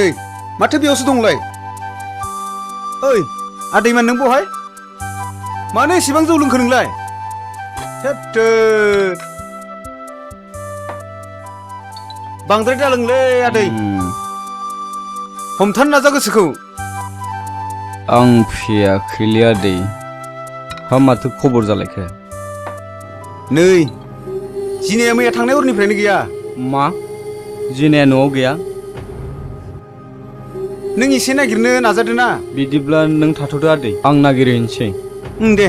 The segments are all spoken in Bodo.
नै माथो बेयावसो दंलाय ओइ आदैमान नों बहाय मानो एसेबां जौ लोंखो नोंलाय हेत्तो बांद्राय दालोंलै आदै हमथानो नाजा गोसोखौ आं फैयाखैलै आदै हा माथो खबर जालायखो नै जिनाया मैया थांनाय हरनिफ्रायनो गैया मा जिनाया न'आव गैया नों एसे नागिरनो नाजादो ना बिदिब्ला नों थाथ'दो आदै आं नागिरहैनोसै दे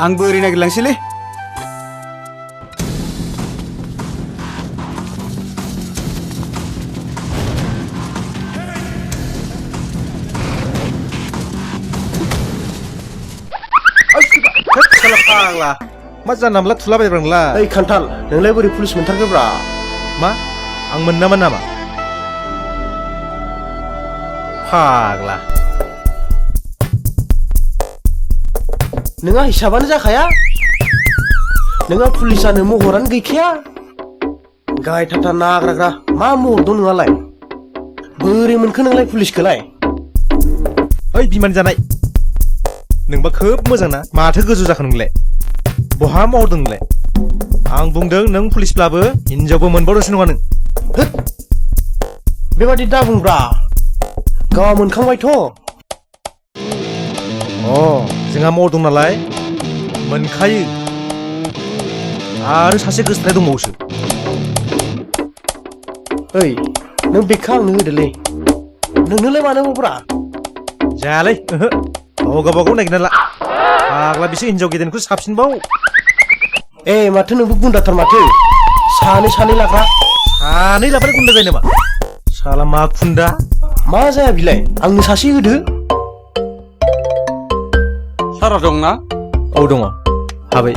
आंबो ओरै नागिरलांसैलै फाग्ला मा जानला मोनला थुलाबायब्रा नोंलाय ओइ खान्थाल नोंलाय बोरै पुलिस मोनथारखोब्रा मा आं मोनामोन नामा फाग्ला नोंहा हिसाबानो जाखाया नोंहा पुलिस जानो महरानो गैखाया गायथाथा नाग्राग्रा मा महर दं नोंहालाय बोरै मोनखो नोंलाय पुलिसखौलाय ओइ बिमान जानाय नोंबा खोब मोजां ना माथो गोजौ जाखो नोंलाय बहा मावदों नोंलाय आं बुंदों नों पुलिसब्लाबो हिनजावबो मोनबावदोंसो नङा नों बेबादि दा बुंब्रा गावहा मोनखांबायथ' जोंहा मावदों नालाय मोनखायो आरो सासे गोसोथोनाय दंबावोसो ओइ नों बेखौ आंनो होदोलै नोंनोलाय मानो मावब्रा जायालै गाव गावबागाव नागिरना ला फाग्ला बिसोर हिनजाव गेदेरखौ साबसिनबाव ए माथो नोंबो गुन्दाथार माथो सानै लाग्रा सानै लाबानो गुन्दा जायो नामा साला मा खुन्दा मा जाया बिलाय आंनो सासे होदो सारा दंना औ दङ हाबाय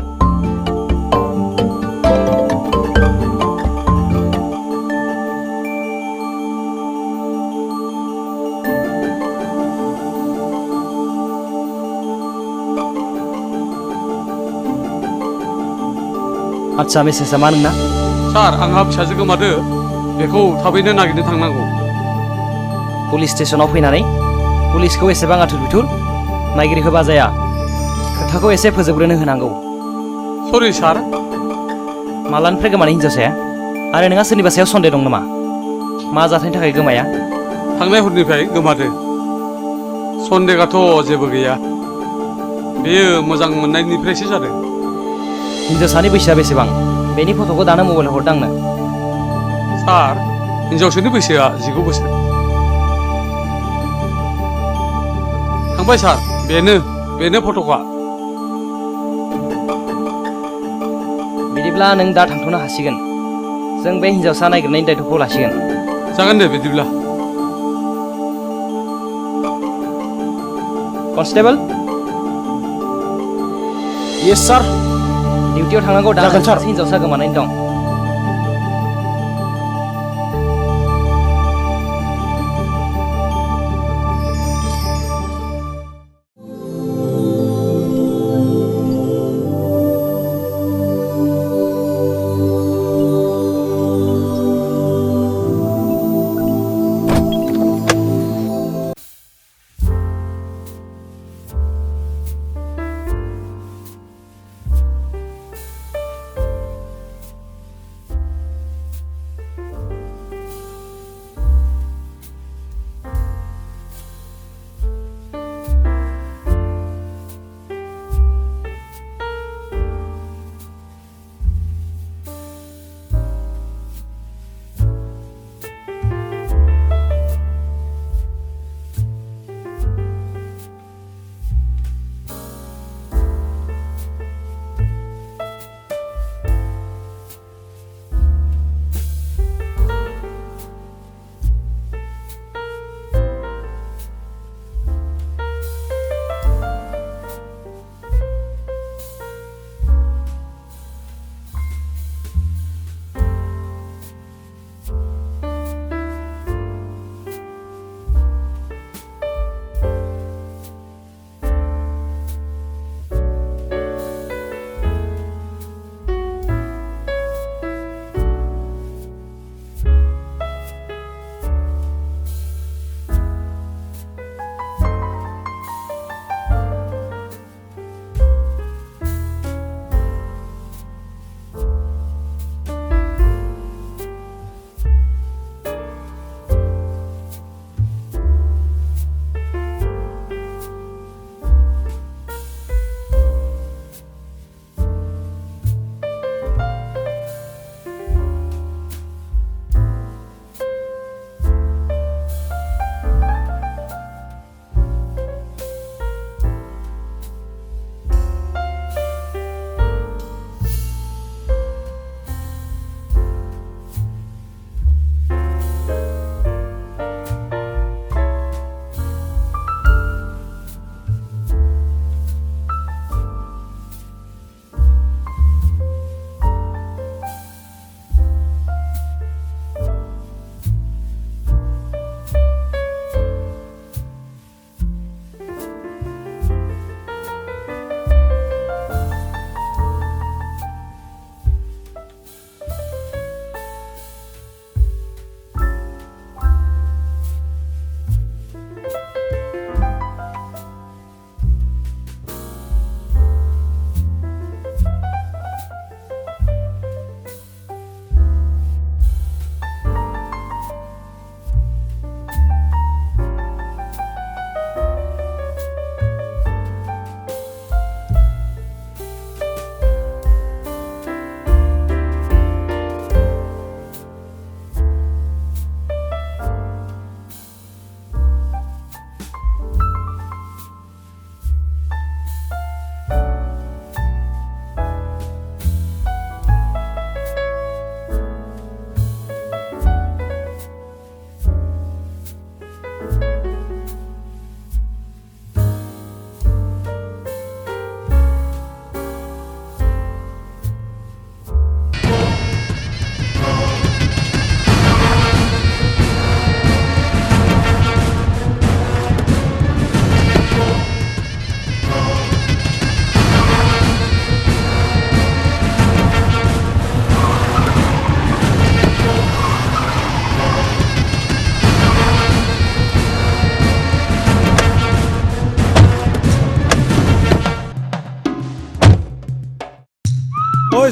आच्छा मेसेजआ मा नोंना सार आंहा फिसाजो गोमादो बेखौ थाबैनो नागिरनो थांनांगौ पुलिस स्टेशनाव फैनानै पुलिसखौ एसेबां आथुर बिथुर नागिरहोबा जाया खोथाखौ एसे फोजोबग्रोनो होनांगौ सरि सार मालानिफ्राय गोमानाय हिनजावसाया आरो नोंहा सोरनिबा सायाव सन्देह दं नामा मा जाथायनि थाखाय गोमाया थांनाय हरनिफ्राय गोमादो सन्देहआथ' जेबो गैया बेयो मोजां मोननायनिफ्रायसो जादों हिनजावसानि बैसोआ बेसेबां बेनि फट'खौ दानो मबाइलाव हरदों आंनो सार हिनजावसानि बैसोआ 19 बोसोर थांबाय सार बेनो फट'आ बिदिब्ला नों दा थांथ'नो हासिगोन जों बे हिनजावसा नागिरनायनि दायथ'खौ लासिगोन जागोन दे बिदिब्ला कनस्टेबल येस सार डिउटियाव थांनांगौ दा सासे हिनजावसा गोमानानै दं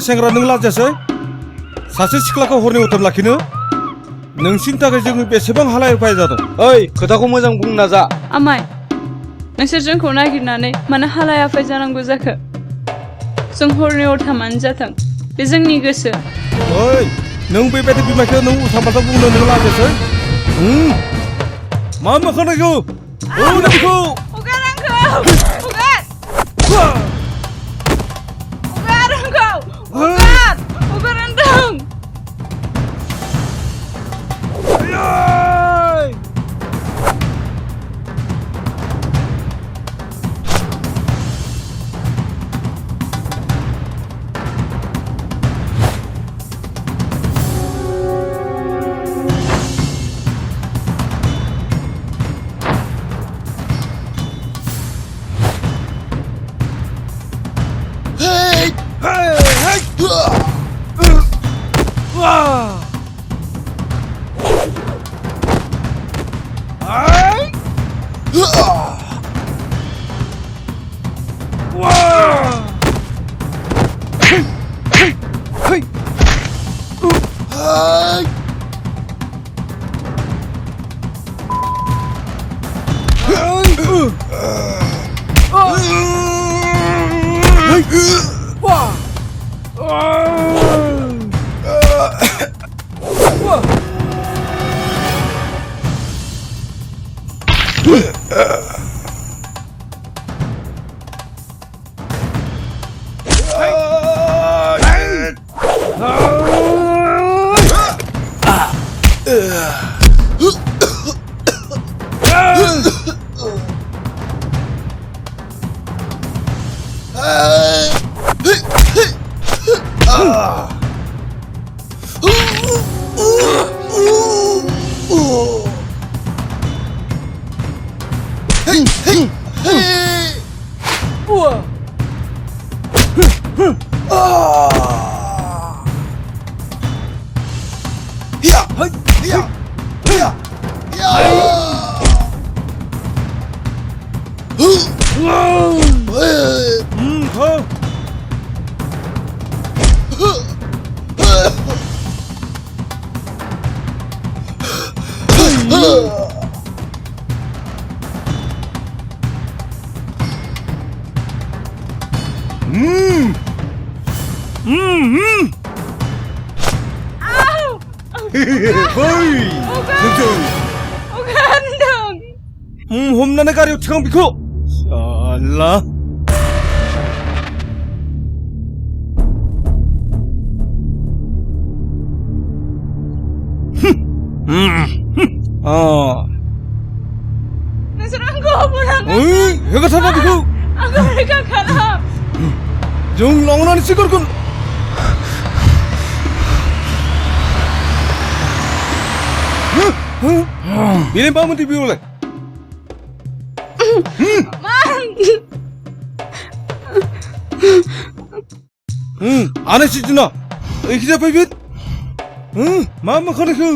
सेंग्रा नों लाजासै सासे सिख्लाखौ हरनि उथाम लाखिनो नोंसिनि थाखाय जों बेसेबां हालाय उफाय जादों ओइ खोथाखौ मोजां बुंनो नाजा आमाय नोंसोर जोंखौ नागिरनानै मानो हालाय हाफाय जानांगौ जाखो जों हरनि उथामानो जाथों बे जोंनि गोसो ओइ नों बेबायदि बिमाखौ नों उल्था फाल्था बुंनो नों लाजासै मा मोखांनायखौ बेखौ हगार आंखौ हगार आंखौ हगार होनदों हमनानै गारियाव थिखां बेखौ साला नोंसोर आंखौ हगारनांगौ हेगारथारना बेखौ आंखौ रैखा खालाम जों लांनानैसो गारगोन बेलाय मामोनथाय बेयावलाय आने सिजना एखिजा फैगोन मा मोखांनायखौ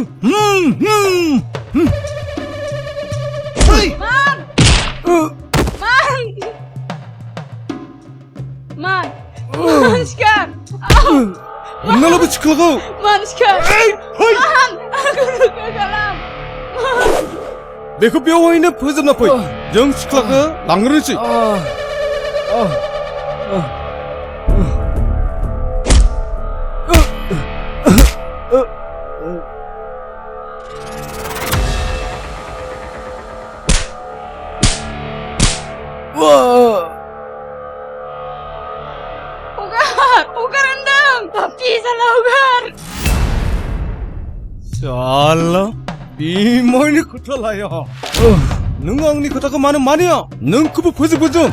सिखार हमना लाबो सिख्लाखौ सिखार आंखौ रैखा खालाम बेखौ बेवहायनो फोजोबना फै जों सिख्लाखौ लांग्रोनोसै हगार होनदों पापि साला हगार साला बिमायनि खोथा लाया नों आंनि खोथाखौ मानो मानिया नोंखौबो फोजोबगोन जों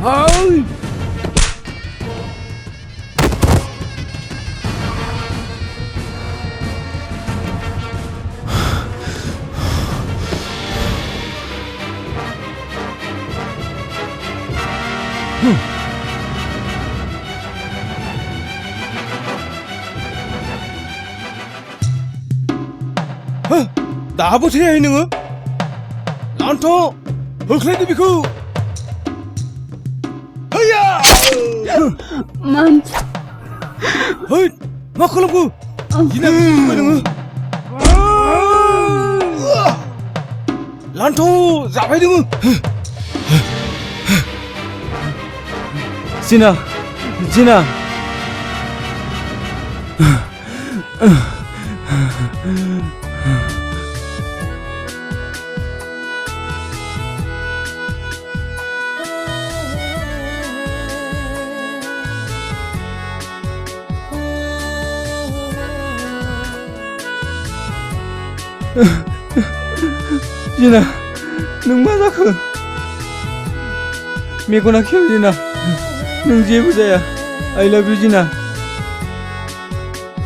Hai. दाबो थैयाखै नोङो लान्थ' होख्लायदो बेखौ हैया मान है मा खालामखो गिना बुंबाय नोङो लान्थ' जाबाय नोङो जिना जिना जिना नों मा जाखो मेगना खेव जिना नों जेबो जाया आइ लाभ इउ जिना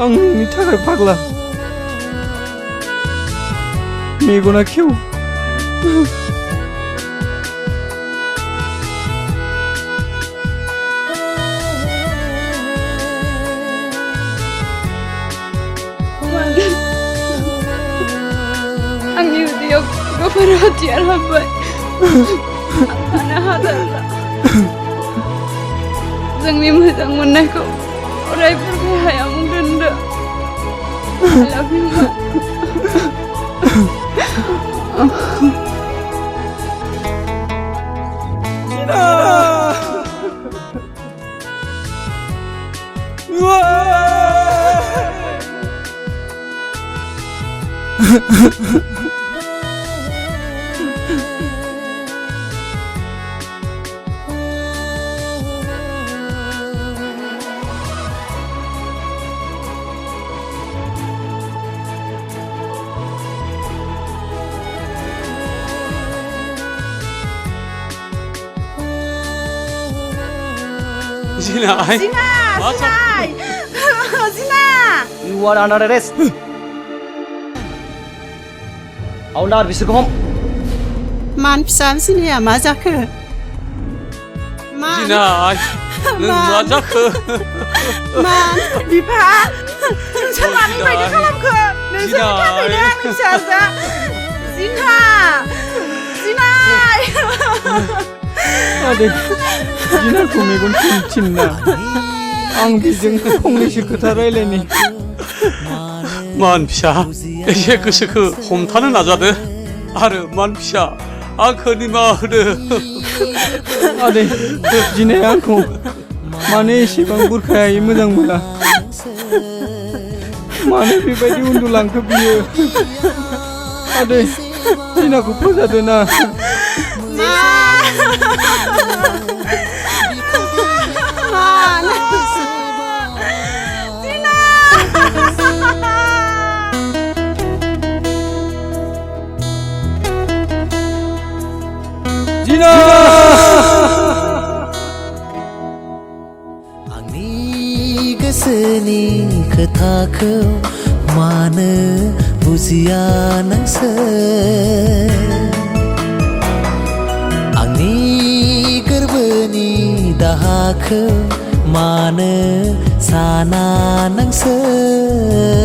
आं नोंनि थाखाय फाग्ला मेगना खेव आंनि उदैयाव गोफोर हाथियार हाबबाय थानो हाथारला जोंनि मोजां मोननायखौ अराय बुरखाय हाया मुं दोनदो I love you मा Jina, ay. Zina! Zina! You are under arrest. Aular बिसोरखौ हम मान फिसा जिनाया मा जाखो? मान Jina, ay. नों मा जाखो? मान बिफा नोंसोर मानि बायदि खालामखो? नोंसोरनि थाखायनो आंनि फिसाजोआ जिना! जिना! आदै जिनाखौ मेगन थिनना आं बिजों फंनैसो खोथा रायलायनि मान फिसा एसे गोसोखौ हमथानो नाजादो आरो मान फिसा आंखौ निमाहा होदो आदै जिनाया आंखौ मानो एसेबां बुरखायै मोजां मोना मानो बेबायदि उन्दुलांखो बियो आदै जिनाखौ फोजादो ना जिना आंनि गोसोनि खोथाखौ मानो बुजिया नोंसोर आंनि गोरबोनि दाहाखौ मानो साना नोंसोर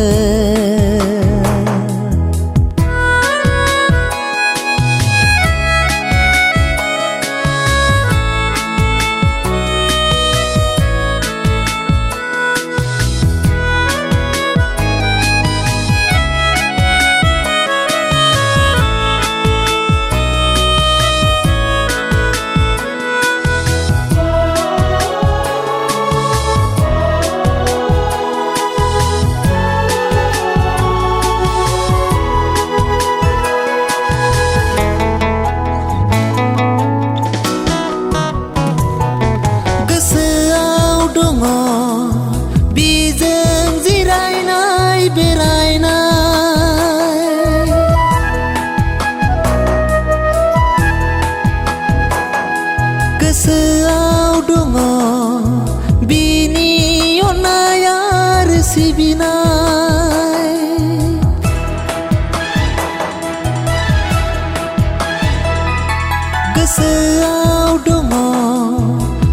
गोसोआव दङ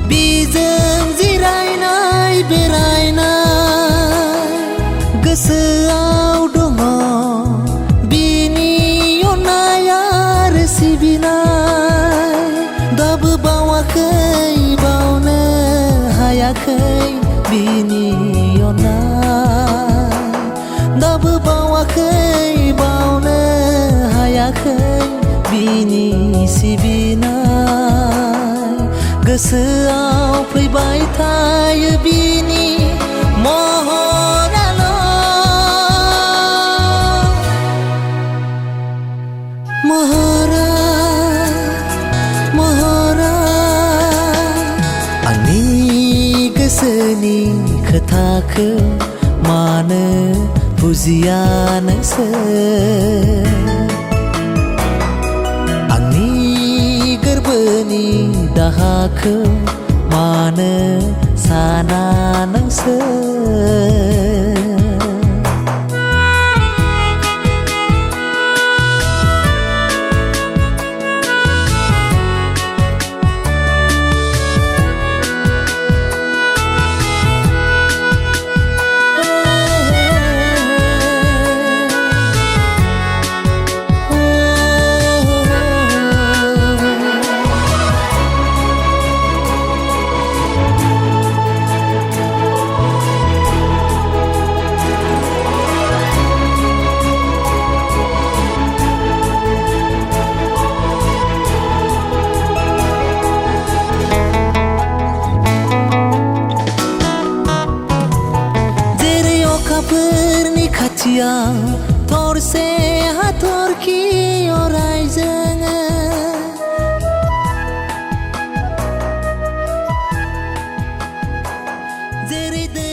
बिजों जिरायनाय बेरायनाय गोसोआव दङ बिनि अननाय आरो सिबिनाय दाबो बावाखै बावनो हायाखै बिनि अननाय दाबो बावाखै बावनो हायाखै बिनि सिबिनाय गोसोआव फैबाय थायो बिनि महराल' महरा महरा आंनि गोसोनि खोथाखौ मानो बुजिया नोंसोर आंनि गोरबोनि दाहाखौ मानो साना नोंसोर थरसे हाथरखि अराय जोङो जेरै दै